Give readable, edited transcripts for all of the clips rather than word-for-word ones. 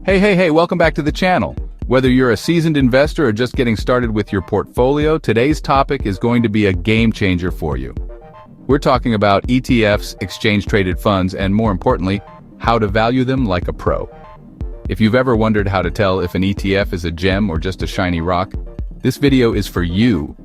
Hey, welcome back to the channel. Whether you're a seasoned investor or just getting started with your portfolio, today's topic is going to be a game changer for you. We're talking about ETFs, exchange-traded funds, and more importantly, how to value them like a pro. If you've ever wondered how to tell if an ETF is a gem or just a shiny rock, this video is for you.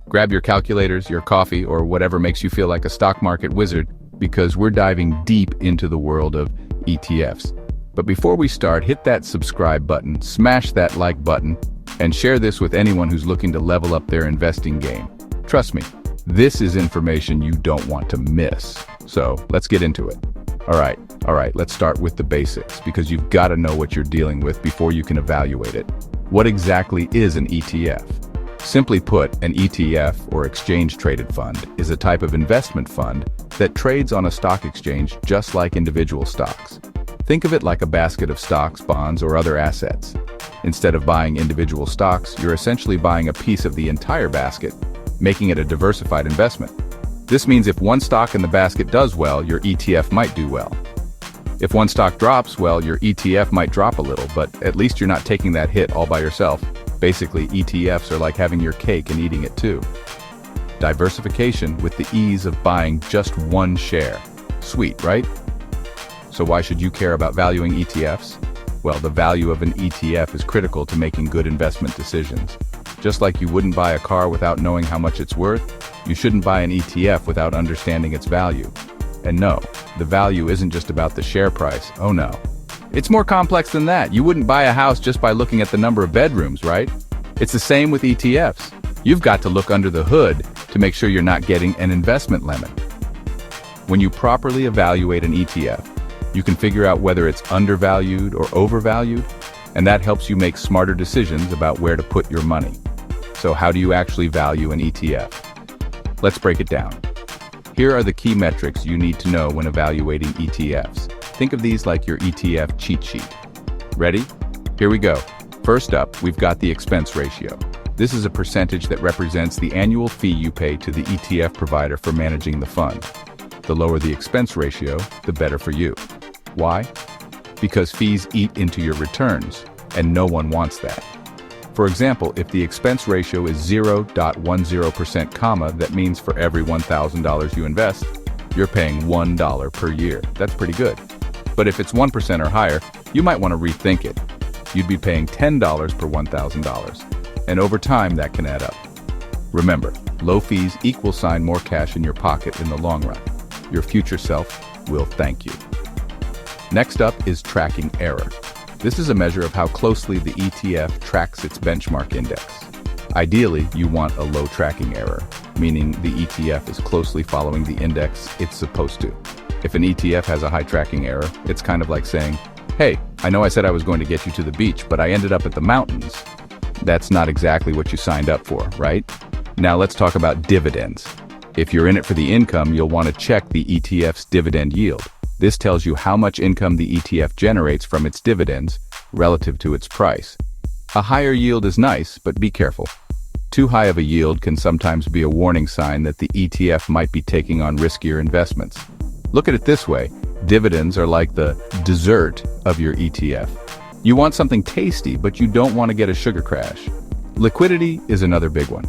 Grab your calculators, your coffee, or whatever makes you feel like a stock market wizard, because we're diving deep into the world of ETFs. But before we start, hit that subscribe button, smash that like button, and share this with anyone who's looking to level up their investing game. Trust me, this is information you don't want to miss. So let's get into it. All right, let's start with the basics, because you've got to know what you're dealing with before you can evaluate it. What exactly is an ETF? Simply put, an ETF, or exchange-traded fund, is a type of investment fund that trades on a stock exchange just like individual stocks. Think of it like a basket of stocks, bonds, or other assets. Instead of buying individual stocks, you're essentially buying a piece of the entire basket, making it a diversified investment. This means if one stock in the basket does well, your ETF might do well. If one stock drops, well, your ETF might drop a little, but at least you're not taking that hit all by yourself. Basically, ETFs are like having your cake and eating it too. Diversification with the ease of buying just one share. Sweet, right? So why should you care about valuing ETFs? Well, the value of an ETF is critical to making good investment decisions. Just like you wouldn't buy a car without knowing how much it's worth, you shouldn't buy an ETF without understanding its value. And no, the value isn't just about the share price, oh no. It's more complex than that. You wouldn't buy a house just by looking at the number of bedrooms, right? It's the same with ETFs. You've got to look under the hood to make sure you're not getting an investment lemon. When you properly evaluate an ETF, you can figure out whether it's undervalued or overvalued, and that helps you make smarter decisions about where to put your money. So how do you actually value an ETF? Let's break it down. Here are the key metrics you need to know when evaluating ETFs. Think of these like your ETF cheat sheet. Ready? Here we go. First up, we've got the expense ratio. This is a percentage that represents the annual fee you pay to the ETF provider for managing the fund. The lower the expense ratio, the better for you. Why? Because fees eat into your returns, and no one wants that. For example, if the expense ratio is 0.10%, that means for every $1,000 you invest, you're paying $1 per year. That's pretty good. But if it's 1% or higher, you might want to rethink it. You'd be paying $10 per $1,000. And over time, that can add up. Remember, low fees equals more cash in your pocket in the long run. Your future self will thank you. Next up is tracking error. This is a measure of how closely the ETF tracks its benchmark index. Ideally, you want a low tracking error, meaning the ETF is closely following the index it's supposed to. If an ETF has a high tracking error, it's kind of like saying, hey, I know I said I was going to get you to the beach, but I ended up at the mountains. That's not exactly what you signed up for, right? Now let's talk about dividends. If you're in it for the income, you'll want to check the ETF's dividend yield. This tells you how much income the ETF generates from its dividends relative to its price. A higher yield is nice, but be careful. Too high of a yield can sometimes be a warning sign that the ETF might be taking on riskier investments. Look at it this way, dividends are like the dessert of your ETF. You want something tasty, but you don't want to get a sugar crash. Liquidity is another big one.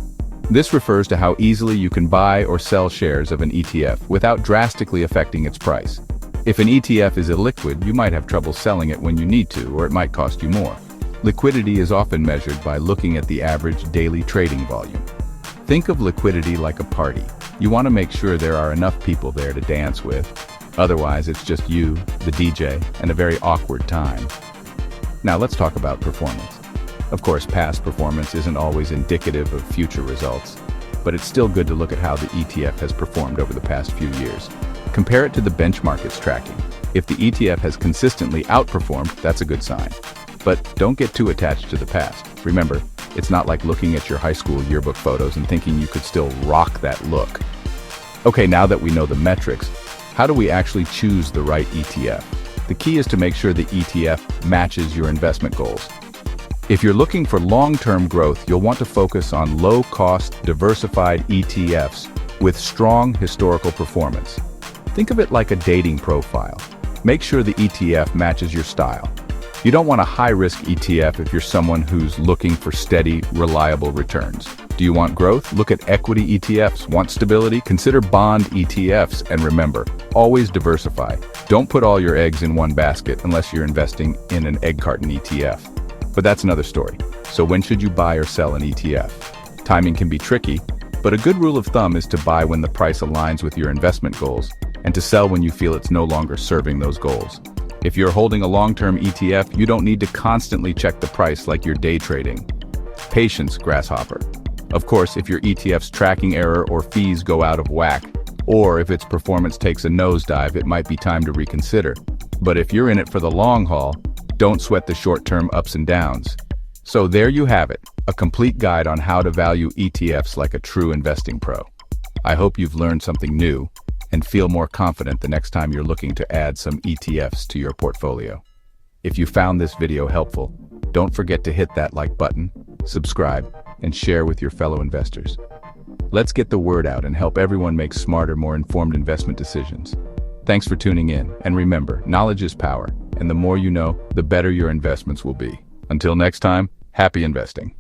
This refers to how easily you can buy or sell shares of an ETF without drastically affecting its price. If an ETF is illiquid, you might have trouble selling it when you need to, or it might cost you more. Liquidity is often measured by looking at the average daily trading volume. Think of liquidity like a party. You want to make sure there are enough people there to dance with. Otherwise, it's just you, the DJ, and a very awkward time. Now let's talk about performance. Of course, past performance isn't always indicative of future results, but it's still good to look at how the ETF has performed over the past few years. Compare it to the benchmark it's tracking. If the ETF has consistently outperformed, that's a good sign. But don't get too attached to the past. Remember, it's not like looking at your high school yearbook photos and thinking you could still rock that look. Okay, now that we know the metrics, how do we actually choose the right ETF? The key is to make sure the ETF matches your investment goals. If you're looking for long-term growth, you'll want to focus on low-cost, diversified ETFs with strong historical performance. Think of it like a dating profile. Make sure the ETF matches your style. You don't want a high-risk ETF if you're someone who's looking for steady, reliable returns. Do you want growth? Look at equity ETFs. Want stability? Consider bond ETFs. And remember, always diversify. Don't put all your eggs in one basket unless you're investing in an egg carton ETF. But that's another story. So when should you buy or sell an ETF? Timing can be tricky, but a good rule of thumb is to buy when the price aligns with your investment goals and to sell when you feel it's no longer serving those goals. If you're holding a long-term ETF, you don't need to constantly check the price like you're day trading. Patience, grasshopper. Of course, if your ETF's tracking error or fees go out of whack, or if its performance takes a nosedive, it might be time to reconsider. But if you're in it for the long haul, don't sweat the short-term ups and downs. So there you have it, a complete guide on how to value ETFs like a true investing pro. I hope you've learned something new and feel more confident the next time you're looking to add some ETFs to your portfolio. If you found this video helpful, don't forget to hit that like button, subscribe, and share with your fellow investors. Let's get the word out and help everyone make smarter, more informed investment decisions. Thanks for tuning in, and remember, knowledge is power, and the more you know, the better your investments will be. Until next time, happy investing.